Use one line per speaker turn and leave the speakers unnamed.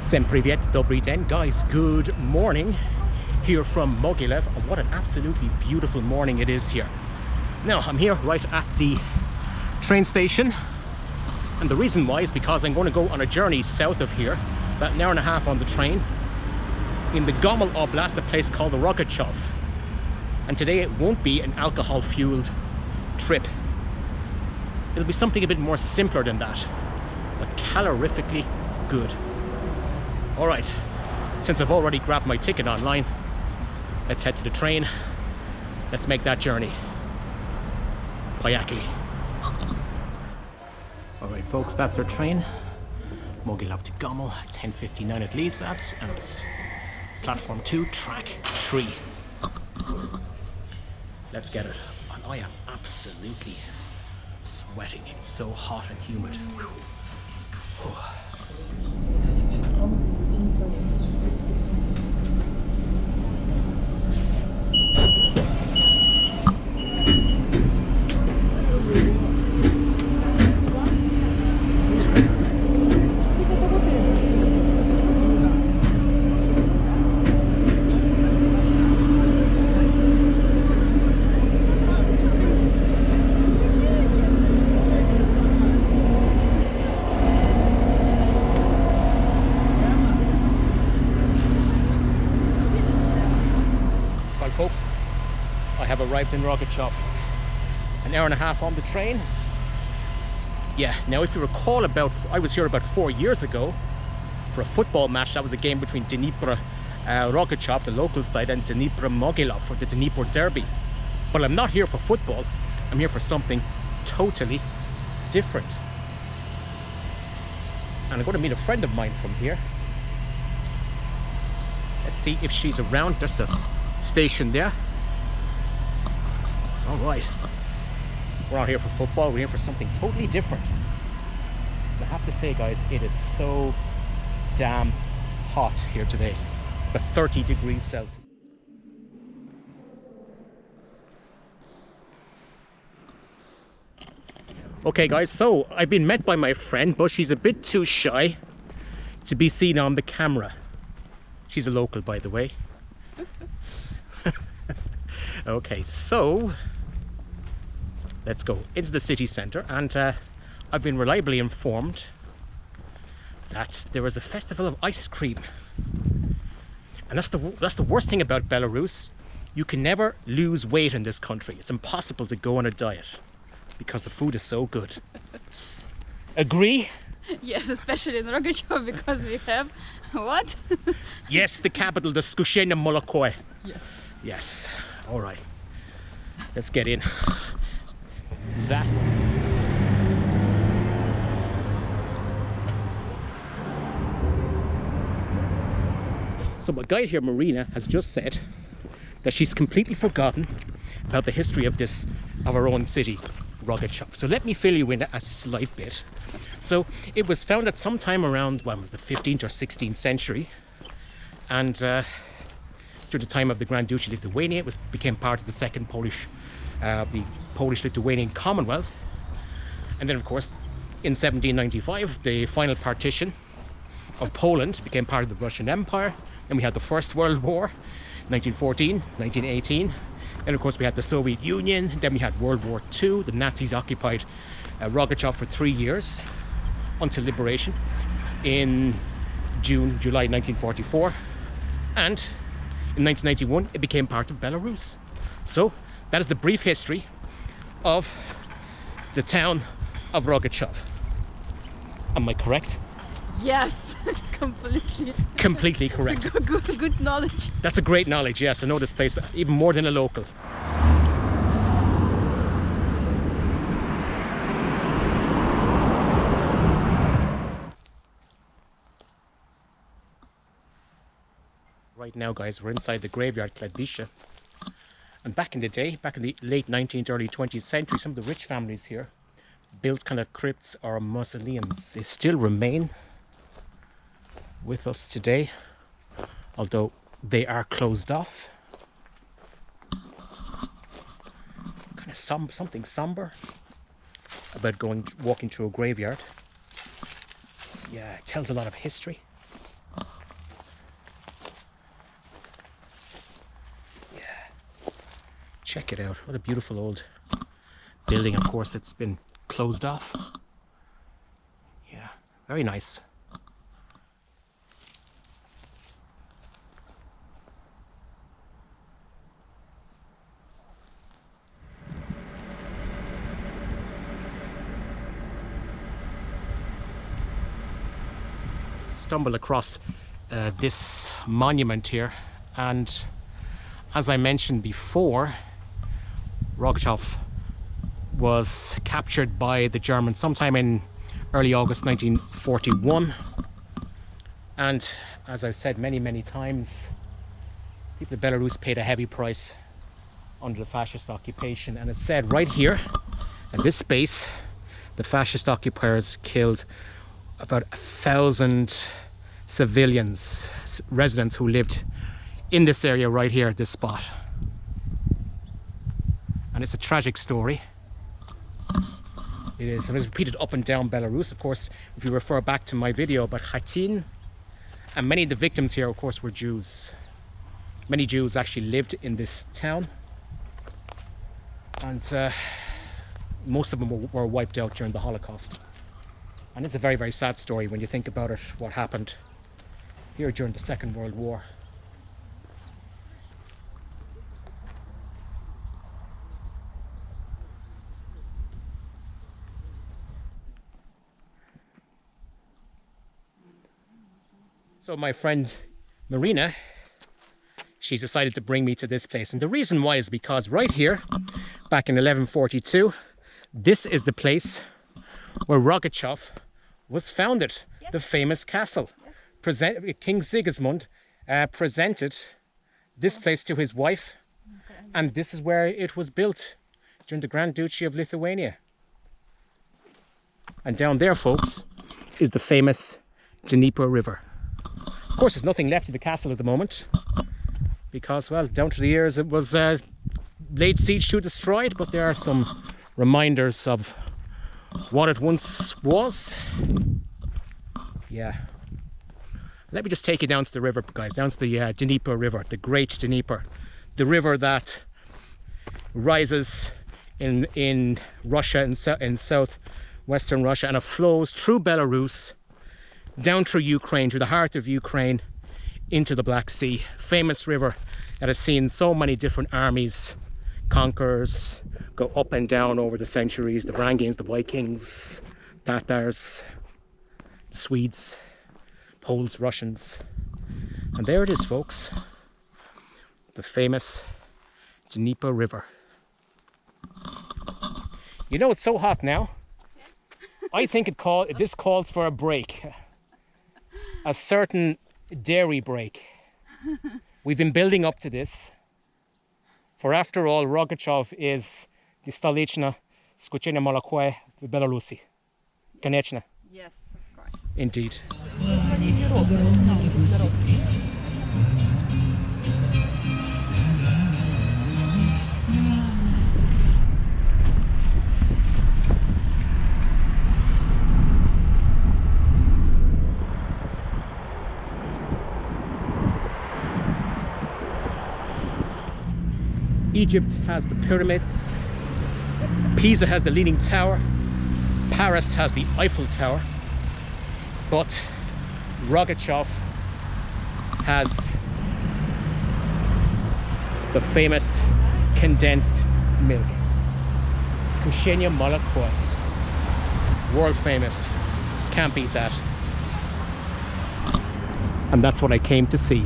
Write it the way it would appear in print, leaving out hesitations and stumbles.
Всем привет, добрый день, guys. Good morning here from Mogilev. What an absolutely beautiful morning it is here. Now, I'm here right at the train station, and the reason why is because I'm going to go on a journey south of here, about an hour and a half on the train, in the Gomel Oblast, a place called the Rogachev. And today it won't be an alcohol-fueled trip. It'll be something a bit more simpler than that, but calorifically good. Alright, since I've already grabbed my ticket online, let's head to the train. Let's make that journey. Payakli. Alright folks, that's our train. Mogilev to Gomel, 10:59 it leaves at, and it's platform 2, track 3. Let's get it. And I am absolutely sweating. It's so hot and humid. Oh. Folks, I have arrived in Rogachev. An hour and a half on the train. Yeah, now if you recall, I was here about 4 years ago for a football match. That was a game between Dnipro Rogachev, the local side, and Dnipro Mogilev for the Dnipro derby. But I'm not here for football. I'm here for something totally different. And I'm going to meet a friend of mine from here. Let's see if she's around. There's the station there. All right, we're not here for football, we're here for something totally different. I have to say, guys, it is so damn hot here today, about 30 degrees Celsius. Okay guys, so I've been met by my friend, but she's a bit too shy to be seen on the camera. She's a local, by the way. Okay, so let's go into the city centre, and I've been reliably informed that there is a festival of ice cream, and that's the worst thing about Belarus. You can never lose weight in this country. It's impossible to go on a diet because the food is so good. Agree?
Yes, especially in Rogachev, because we have what?
Yes, the capital, the Skushenia Molokoi.
Yes.
Yes. All right. Let's get in. That. So my guide here, Marina, has just said that she's completely forgotten about the history of our own city, Rogachev. So let me fill you in a slight bit. So it was founded sometime around, well, it was the 15th or 16th century, and during the time of the Grand Duchy of Lithuania, it became part of the second the Polish-Lithuanian Commonwealth. And then, of course, in 1795, the final partition of Poland became part of the Russian Empire. Then we had the First World War, 1914, 1918. And of course, we had the Soviet Union. Then we had World War II. The Nazis occupied Rogachev for 3 years until liberation in July 1944. And in 1991, it became part of Belarus. So that is the brief history of the town of Rogachev. Am I correct?
Yes, completely.
Completely correct.
Good knowledge.
That's a great knowledge, yes. I know this place even more than a local. Right now, guys, we're inside the graveyard Kladbisha. And back in the day, back in the late 19th, early 20th century, some of the rich families here built kind of crypts or mausoleums. They still remain with us today, although they are closed off. Kind of something somber about walking through a graveyard. Yeah, it tells a lot of history. check it out. What a beautiful old building. Of course, it's been closed off. Yeah, very nice. Stumbled across this monument here, and as I mentioned before, Rogachev was captured by the Germans sometime in early August 1941, and as I've said many times, people of Belarus paid a heavy price under the fascist occupation. And it's said right here at this space, the fascist occupiers killed about 1,000 civilians, residents who lived in this area right here at this spot. And it's a tragic story. It is, and it's repeated up and down Belarus. Of course, if you refer back to my video about Khatin, and many of the victims here, of course, were Jews. Many Jews actually lived in this town, and most of them were wiped out during the Holocaust. And it's a very sad story when you think about it, what happened here during the Second World War. So my friend Marina, she's decided to bring me to this place. And the reason why is because right here, back in 1142, this is the place where Rogachev was founded. Yes. The famous castle. Yes. King Sigismund presented this place to his wife, and this is where it was built during the Grand Duchy of Lithuania. And down there, folks, is the famous Dnieper River. Of course, there's nothing left of the castle at the moment because, well, down through the years it was laid siege to destroy it, but there are some reminders of what it once was. Yeah. Let me just take you down to the river, guys, down to the Dnieper River, the Great Dnieper, the river that rises in Russia, in southwestern Russia, and it flows through Belarus, down through Ukraine, through the heart of Ukraine, into the Black Sea. Famous river that has seen so many different armies, conquerors, go up and down over the centuries. The Varangians, the Vikings, Tatars, the Swedes, Poles, Russians. And there it is, folks. The famous Dnieper River. You know, it's so hot now. Yes. I think this calls for a break. A certain dairy break. We've been building up to this. For after all, Rogachev is the Stolichna Skuchenia Molokwe в Беларуси. Конечно.
Yes, of course.
Indeed. Egypt has the pyramids, Pisa has the Leaning Tower, Paris has the Eiffel Tower, but Rogachev has the famous condensed milk. Skushenia Molokoi. World famous. Can't beat that. And that's what I came to see.